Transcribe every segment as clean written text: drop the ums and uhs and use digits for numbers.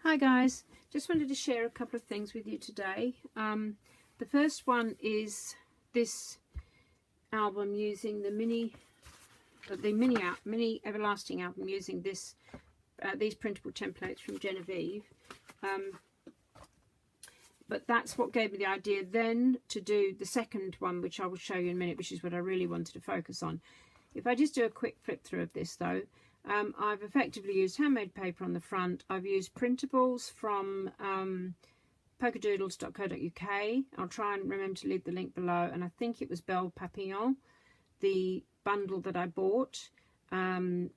Hi guys, just wanted to share a couple of things with you today. The first one is this album using the mini everlasting album using this these printable templates from Genevieve. But that's what gave me the idea then to do the second one, which I will show you in a minute, which is what I really wanted to focus on. If I just do a quick flip through of this though, I've effectively used handmade paper on the front. I've used printables from polkadoodles.co.uk. I'll try and remember to leave the link below, and I think it was Belle Papillon, the bundle that I bought. Then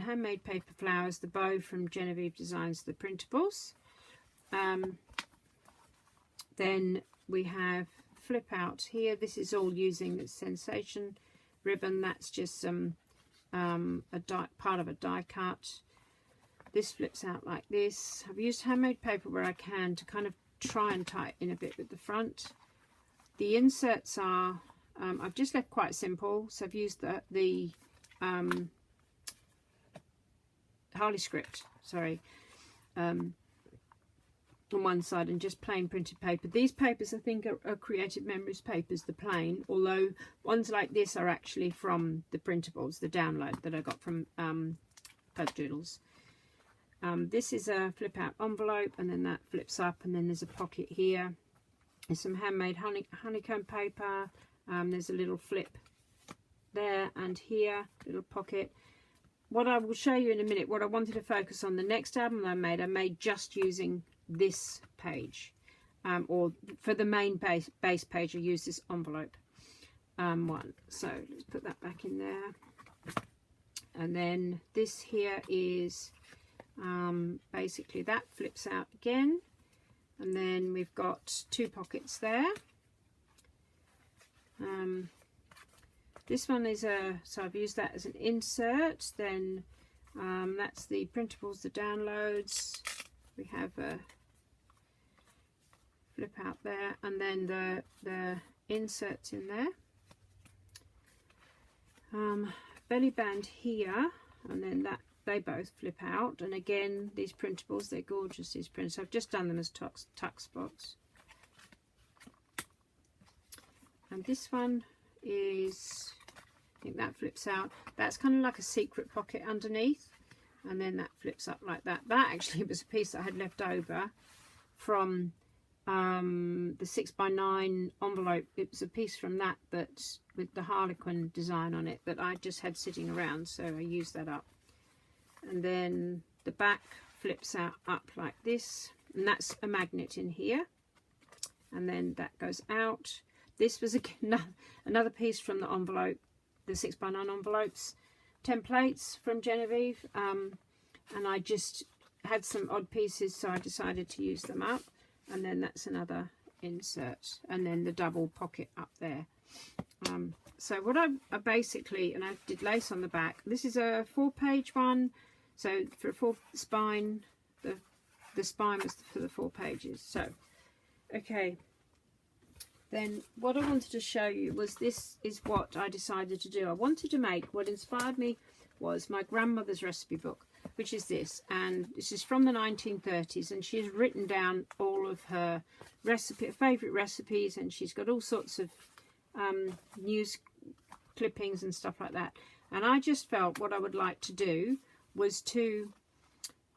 handmade paper flowers, the bow from Genevieve Designs, the printables. Then we have flip out here. This is all using the Sensation ribbon. That's just some part of a die cut. This flips out like this. I've used handmade paper where I can to kind of try and tie it in a bit with the front. The inserts are I've just left quite simple, so I've used the Harley script, sorry, on one side, and just plain printed paper. These papers I think are Creative Memories papers, the plain, although ones like this are actually from the printables, the download that I got from Polkadoodles. This is a flip out envelope, and then that flips up, and then there's a pocket here. There's some handmade honeycomb paper. There's a little flip there and here, little pocket. What I will show you in a minute, what I wanted to focus on, the next album I made just using this page, or for the main base page I use this envelope one. So let's put that back in there. And then this here is basically that flips out again, and then we've got two pockets there. This one is so I've used that as an insert. Then that's the printables, the downloads. We have a flip out there, and then the inserts in there. Belly band here, and then that they both flip out. And again, these printables, they're gorgeous, these prints. So I've just done them as tuck spots. And this one is, I think that flips out. That's kind of like a secret pocket underneath, and then that flips up like that. That actually was a piece that I had left over from the 6x9 envelope. It was a piece from that with the Harlequin design on it that I just had sitting around, so I used that up. And then the back flips out up like this, and that's a magnet in here, and then that goes out. This was another piece from the envelope, the 6x9 envelopes templates from Genevieve, and I just had some odd pieces, so I decided to use them up. And then that's another insert, and then the double pocket up there. So what I basically, and I did lace on the back. This is a 4-page one, so for a 4 spine, the spine was for the 4 pages. So okay, then what I wanted to show you was, this is what I decided to do. I wanted to make, what inspired me was my grandmother's recipe book, which is this, and this is from the 1930s, and she's written down all of her favourite recipes, and she's got all sorts of news clippings and stuff like that. And I just felt what I would like to do was to,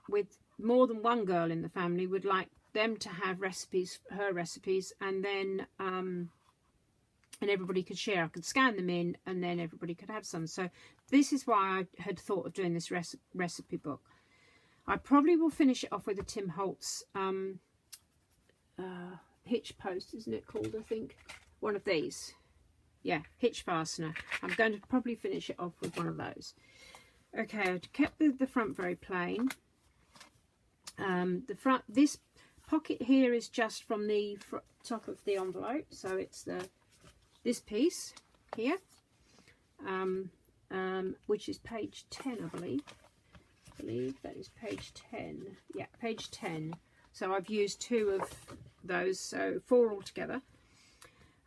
with more than one girl in the family, would like them to have recipes, her recipes, and then and everybody could share. I could scan them in, and then everybody could have some. So this is why I had thought of doing this recipe book. I probably will finish it off with a Tim Holtz hitch post, isn't it called? I think one of these. Yeah, hitch fastener. I'm going to probably finish it off with one of those. Okay, I kept the front very plain. The front, this pocket here is just from the top of the envelope, so it's this piece here, which is page 10, I believe that is page 10. Yeah, page 10. So I've used 2 of those, so 4 altogether.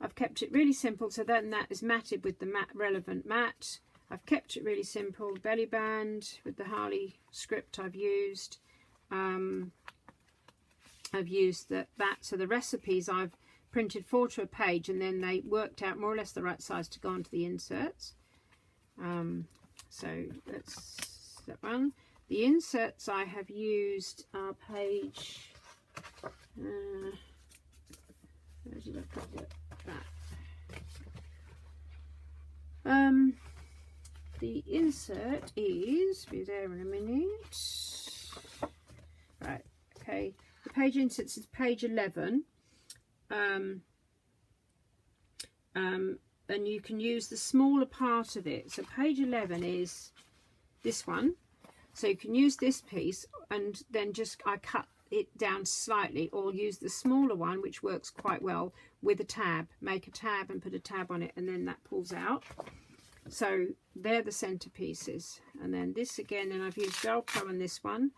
I've kept it really simple, so then that is matted with the relevant mat. I've kept it really simple. Belly band with the Harley script I've used. I've used that. So the recipes I've printed 4 to a page, and then they worked out more or less the right size to go onto the inserts. So that's that one. The inserts I have used are page, where did I put that? The insert is, be there in a minute. Right, okay. The page inserts is page 11. And you can use the smaller part of it. So page 11 is this one. So you can use this piece and then just I cut it down slightly, or use the smaller one, which works quite well with a tab. Make a tab and put a tab on it, and then that pulls out. So they're the centerpieces. And then this again, and I've used Velcro on this one.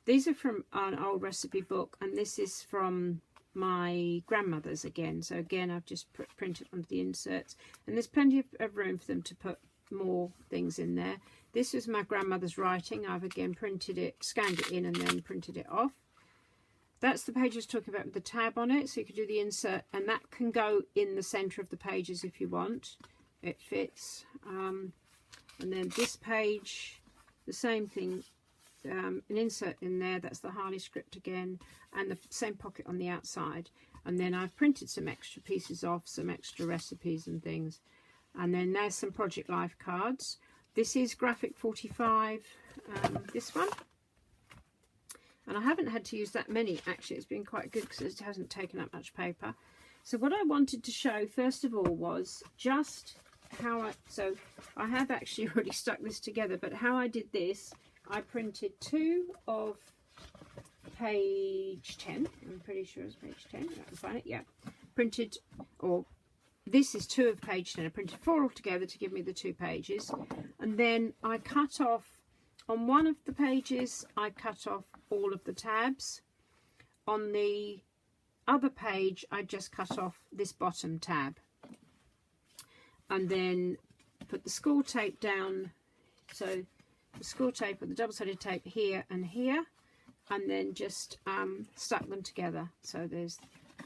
These are from an old recipe book, and this is from my grandmother's again. So again, I've just printed onto the inserts, and there's plenty of room for them to put more things in there. This is my grandmother's writing. I've again printed it, scanned it in, and then printed it off. That's the page I was talking about with the tab on it. So you could do the insert, and that can go in the center of the pages if you want. It fits. And then this page, the same thing. An insert in there, that's the Harley script again, and the same pocket on the outside. And then I've printed some extra pieces off, some extra recipes and things. And then there's some Project Life cards. This is Graphic 45, this one. And I haven't had to use that many, actually. It's been quite good because it hasn't taken up much paper. So what I wanted to show first of all was just how so I have actually already stuck this together, but how I did this, I printed 2 of page 10. I'm pretty sure it's page 10. I can find it. Yeah. Printed, or this is 2 of page 10. I printed 4 altogether to give me the 2 pages. And then I cut off, on one of the pages, I cut off all of the tabs. On the other page, I just cut off this bottom tab. And then put the score tape down. So the score tape or the double-sided tape here and here, and then just stuck them together. So there's,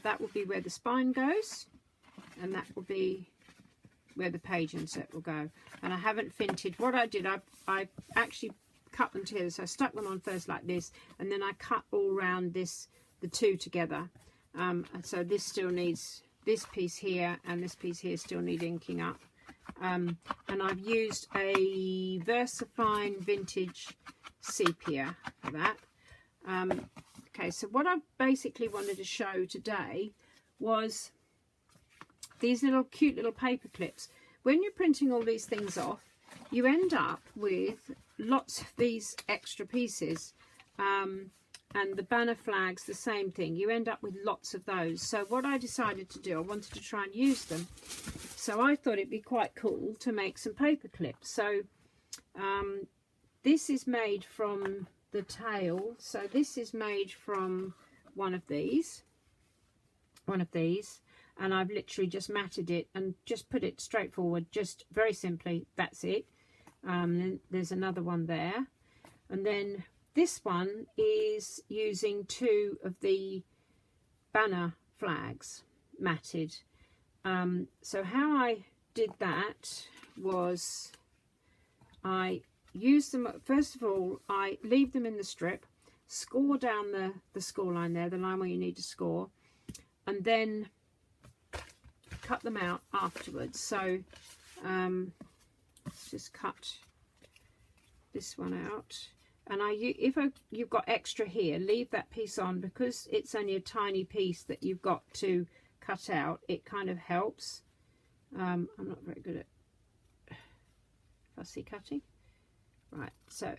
that will be where the spine goes, and that will be where the page insert will go. And I haven't finted. What I did, I actually cut them together. So I stuck them on first like this, and then I cut all around this, the 2 together. And so this still needs, this piece here and this piece here still need inking up. And I've used a VersaFine Vintage Sepia for that. Okay, so what I basically wanted to show today was these little cute little paper clips. When you're printing all these things off, you end up with lots of these extra pieces. And the banner flags, the same thing. You end up with lots of those. So what I decided to do, I wanted to try and use them. So I thought it'd be quite cool to make some paper clips. So this is made from the tail. So this is made from one of these. And I've literally just matted it and just put it straight forward, just very simply. That's it. Then there's another one there. And then this one is using 2 of the banner flags matted. So how I did that was I used them, first of all, I leave them in the strip, score down the score line there, the line where you need to score, and then cut them out afterwards. So let's just cut this one out. And if you've got extra here, leave that piece on, because it's only a tiny piece that you've got to cut out. It kind of helps. I'm not very good at fussy cutting. Right, so,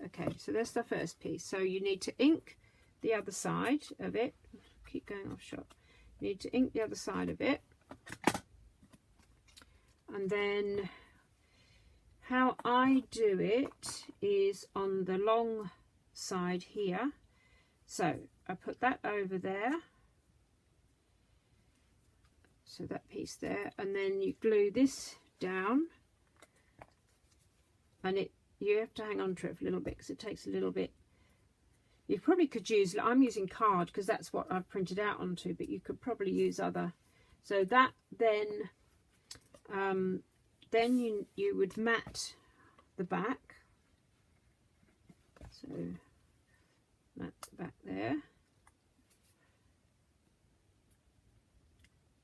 okay, so that's the first piece. So you need to ink the other side of it. Keep going off shot. You need to ink the other side of it. And then how I do it is on the long side here. So I put that over there. So that piece there, and then you glue this down, and you have to hang on to it for a little bit because it takes a little bit You probably could use, I'm using card because that's what I've printed out onto, but you could probably use other. So that then you would mat the back. So mat the back there.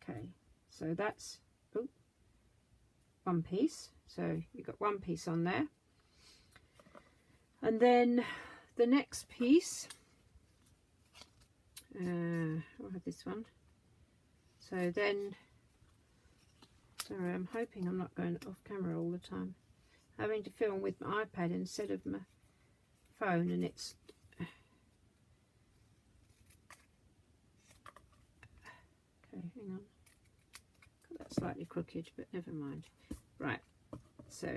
Okay, so that's one piece. So you've got one piece on there. And then the next piece, I'll have this one. So then, sorry, I'm hoping I'm not going off camera all the time. Having to film with my iPad instead of my phone, and it's okay, hang on. Got that slightly crooked, but never mind. Right, so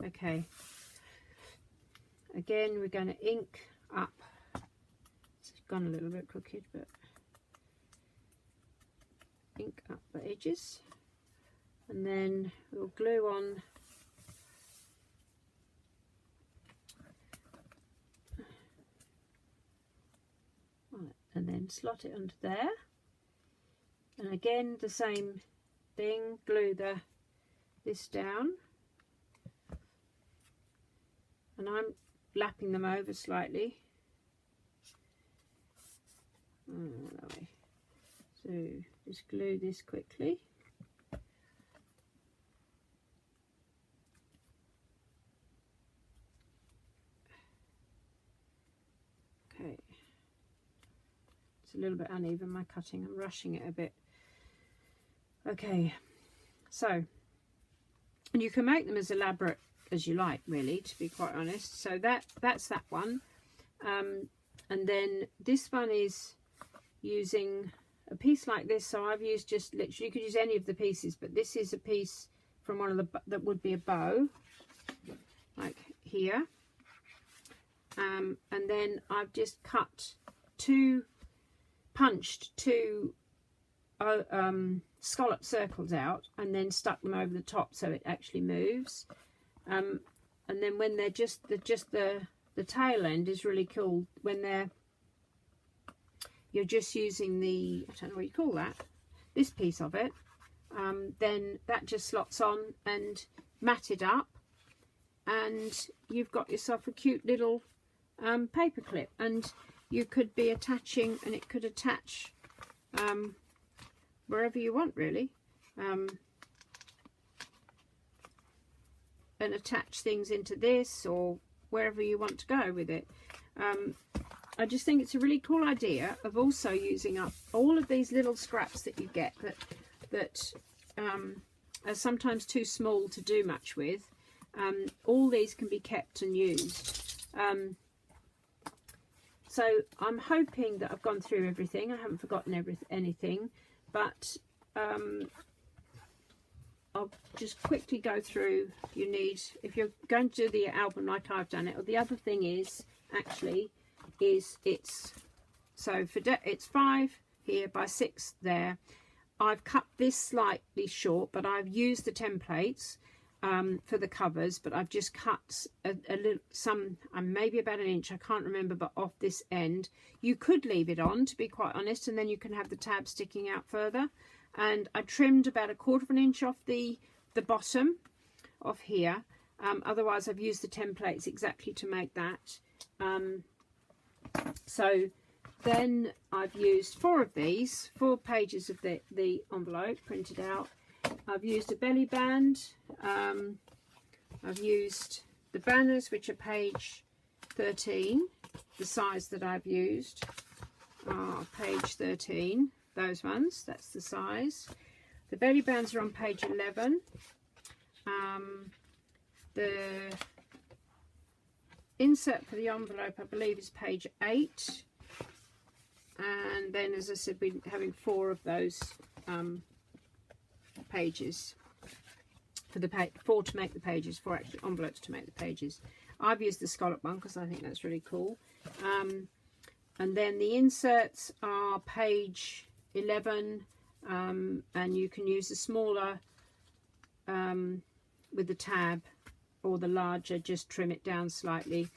okay. Again, we're going to ink up. It's gone a little bit crooked, but ink up the edges, and then we'll glue on and then slot it onto there, and again the same thing, glue this down, and I'm lapping them over slightly. That way. So just glue this quickly. Okay. It's a little bit uneven, my cutting. I'm rushing it a bit. Okay. So, and you can make them as elaborate as you like, really, to be quite honest. So that's that one. And then this one is using a piece like this. So I've used just literally, you could use any of the pieces, but this is a piece from one of the, that would be a bow, like here. And then I've just punched two scallop circles out, and then stuck them over the top so it actually moves. And then when they're the tail end is really cool when you're just using the, I don't know what you call that, this piece of it, then that just slots on and matted up, and you've got yourself a cute little paper clip, and you could be attaching, and it could attach wherever you want, really, and attach things into this or wherever you want to go with it. I just think it's a really cool idea of also using up all of these little scraps that you get that are sometimes too small to do much with. All these can be kept and used. So I'm hoping that I've gone through everything. I haven't forgotten anything, but I'll just quickly go through. You need, if you're going to do the album like I've done it, or the other thing is actually it's 5 here by 6 there. I've cut this slightly short, but I've used the templates for the covers, but I've just cut a little, maybe about an inch, I can't remember, but off this end. You could leave it on, to be quite honest, and then you can have the tab sticking out further. And I trimmed about 1/4 of an inch off the bottom of here. Otherwise I've used the templates exactly to make that. So then I've used 4 of these, 4 pages of the envelope printed out. I've used a belly band. I've used the banners, which are page 13. The size that I've used are page 13. Those ones, that's the size. The belly bands are on page 11. The insert for the envelope, I believe, is page 8. And then, as I said, we're having 4 of those pages for the 4 to make the pages, 4 actually envelopes to make the pages. I've used the scallop one because I think that's really cool. And then the inserts are page 11, and you can use the smaller with the tab, or the larger, just trim it down slightly.